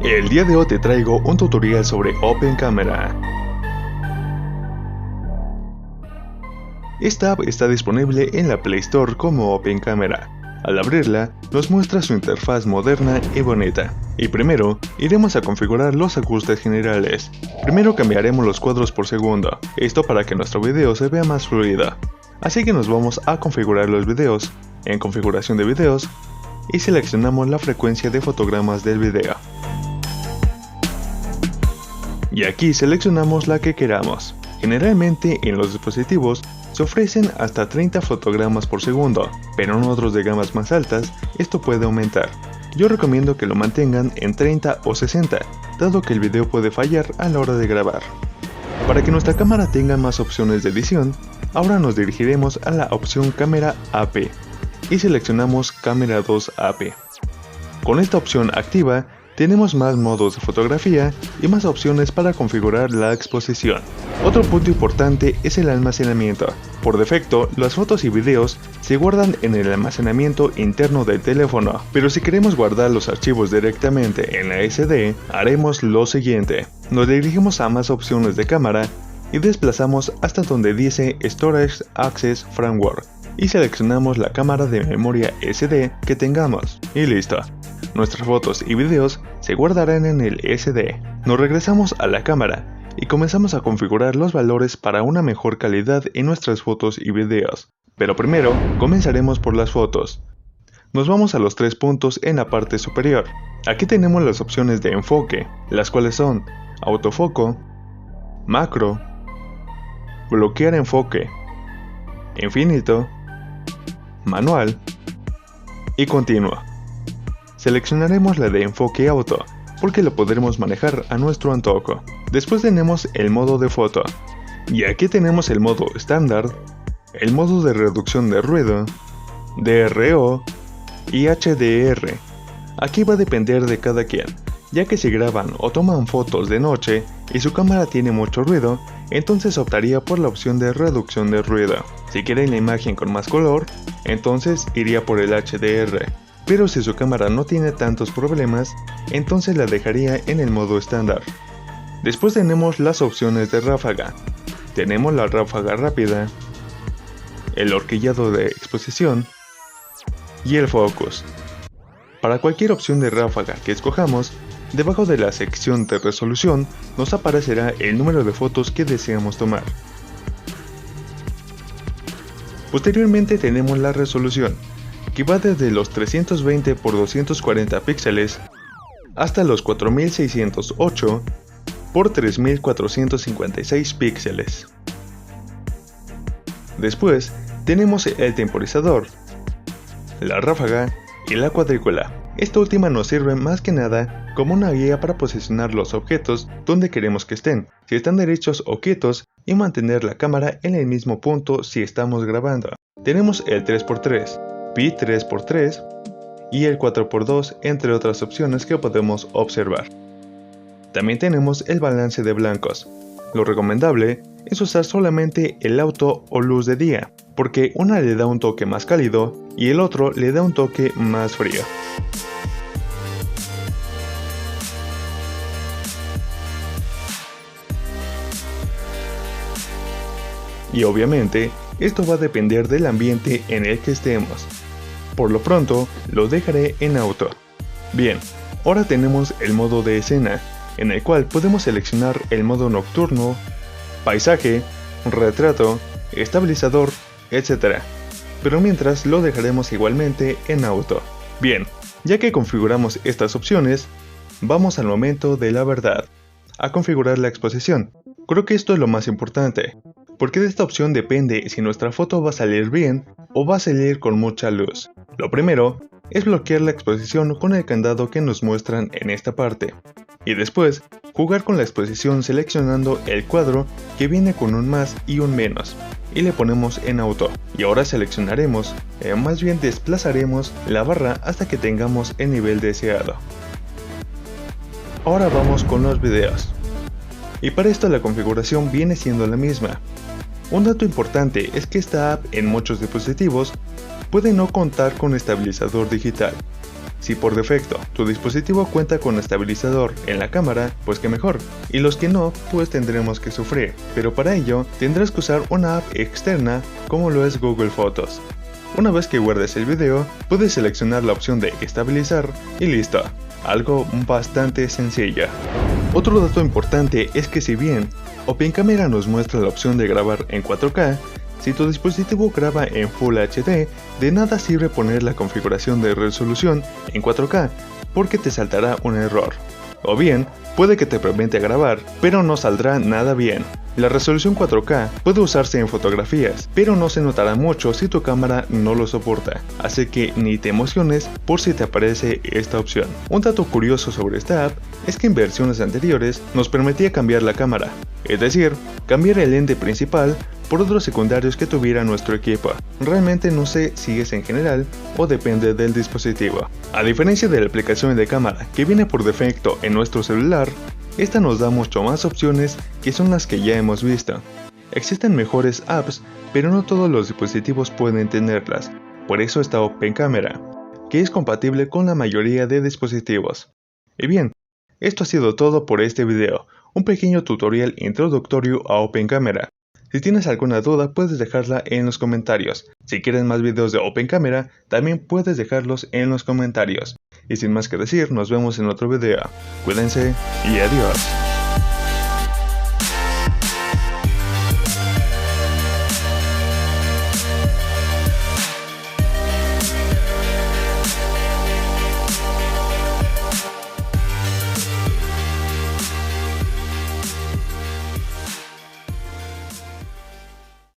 El día de hoy te traigo un tutorial sobre Open Camera. Esta app está disponible en la Play Store como Open Camera. Al abrirla, nos muestra su interfaz moderna y bonita. Y primero, iremos a configurar los ajustes generales. Primero cambiaremos los cuadros por segundo, esto para que nuestro video se vea más fluido. Así que nos vamos a configurar los videos, en configuración de videos, y seleccionamos la frecuencia de fotogramas del video. Y aquí seleccionamos la que queramos. Generalmente en los dispositivos se ofrecen hasta 30 fotogramas por segundo, pero en otros de gamas más altas esto puede aumentar. Yo recomiendo que lo mantengan en 30 o 60, dado que el video puede fallar a la hora de grabar. Para que nuestra cámara tenga más opciones de edición, ahora nos dirigiremos a la opción Cámara AP y seleccionamos Cámara 2 AP. Con esta opción activa, tenemos más modos de fotografía y más opciones para configurar la exposición. Otro punto importante es el almacenamiento. Por defecto, las fotos y videos se guardan en el almacenamiento interno del teléfono, pero si queremos guardar los archivos directamente en la SD, haremos lo siguiente. Nos dirigimos a más opciones de cámara y desplazamos hasta donde dice Storage Access Framework y seleccionamos la cámara de memoria SD que tengamos y listo. Nuestras fotos y videos se guardarán en el SD. Nos regresamos a la cámara y comenzamos a configurar los valores para una mejor calidad en nuestras fotos y videos. Pero primero, comenzaremos por las fotos. Nos vamos a los tres puntos en la parte superior. Aquí tenemos las opciones de enfoque, las cuales son autofoco, macro, bloquear enfoque, infinito, manual y continuo. Seleccionaremos la de enfoque auto, porque lo podremos manejar a nuestro antojo. Después tenemos el modo de foto, y aquí tenemos el modo estándar, el modo de reducción de ruido, DRO y HDR. Aquí va a depender de cada quien, ya que si graban o toman fotos de noche y su cámara tiene mucho ruido, entonces optaría por la opción de reducción de ruido. Si quieren la imagen con más color, entonces iría por el HDR. Pero si su cámara no tiene tantos problemas, entonces la dejaría en el modo estándar. Después tenemos las opciones de ráfaga. Tenemos la ráfaga rápida, el horquillado de exposición y el focus. Para cualquier opción de ráfaga que escojamos, debajo de la sección de resolución nos aparecerá el número de fotos que deseamos tomar. Posteriormente tenemos la resolución, que va desde los 320 x 240 píxeles hasta los 4608 x 3456 píxeles. Después tenemos el temporizador, la ráfaga y la cuadrícula. Esta última nos sirve más que nada como una guía para posicionar los objetos donde queremos que estén, si están derechos o quietos, y mantener la cámara en el mismo punto si estamos grabando. Tenemos el 3x3, pi 3x3 y el 4x2, entre otras opciones que podemos observar. También tenemos el balance de blancos. Lo recomendable es usar solamente el auto o luz de día, porque una le da un toque más cálido y el otro le da un toque más frío. Y obviamente, esto va a depender del ambiente en el que estemos. Por lo pronto, lo dejaré en auto. Bien, ahora tenemos el modo de escena, en el cual podemos seleccionar el modo nocturno, paisaje, retrato, estabilizador, etc. Pero mientras lo dejaremos igualmente en auto. Bien, ya que configuramos estas opciones, vamos al momento de la verdad, a configurar la exposición. Creo que esto es lo más importante, porque de esta opción depende si nuestra foto va a salir bien o va a salir con mucha luz. Lo primero es bloquear la exposición con el candado que nos muestran en esta parte, y después jugar con la exposición seleccionando el cuadro que viene con un más y un menos, y le ponemos en auto. Y ahora seleccionaremos, más bien desplazaremos la barra hasta que tengamos el nivel deseado. Ahora vamos con los videos. Y para esto la configuración viene siendo la misma. Un dato importante es que esta app en muchos dispositivos puede no contar con estabilizador digital. Si por defecto tu dispositivo cuenta con estabilizador en la cámara, pues que mejor, y los que no, pues tendremos que sufrir, pero para ello tendrás que usar una app externa como lo es Google Fotos. Una vez que guardes el video, puedes seleccionar la opción de estabilizar y listo, algo bastante sencillo. Otro dato importante es que si bien OpenCamera nos muestra la opción de grabar en 4K, si tu dispositivo graba en Full HD, de nada sirve poner la configuración de resolución en 4K, porque te saltará un error. O bien, puede que te permita grabar, pero no saldrá nada bien. La resolución 4K puede usarse en fotografías, pero no se notará mucho si tu cámara no lo soporta, así que ni te emociones por si te aparece esta opción. Un dato curioso sobre esta app es que en versiones anteriores nos permitía cambiar la cámara, es decir, cambiar el lente principal por otros secundarios que tuviera nuestro equipo. Realmente no sé si es en general o depende del dispositivo. A diferencia de la aplicación de cámara que viene por defecto en nuestro celular, esta nos da mucho más opciones que son las que ya hemos visto. Existen mejores apps, pero no todos los dispositivos pueden tenerlas. Por eso está OpenCamera, que es compatible con la mayoría de dispositivos. Y bien, esto ha sido todo por este video, un pequeño tutorial introductorio a OpenCamera. Si tienes alguna duda puedes dejarla en los comentarios. Si quieres más videos de OpenCamera, también puedes dejarlos en los comentarios. Y sin más que decir, nos vemos en otro video. Cuídense y adiós.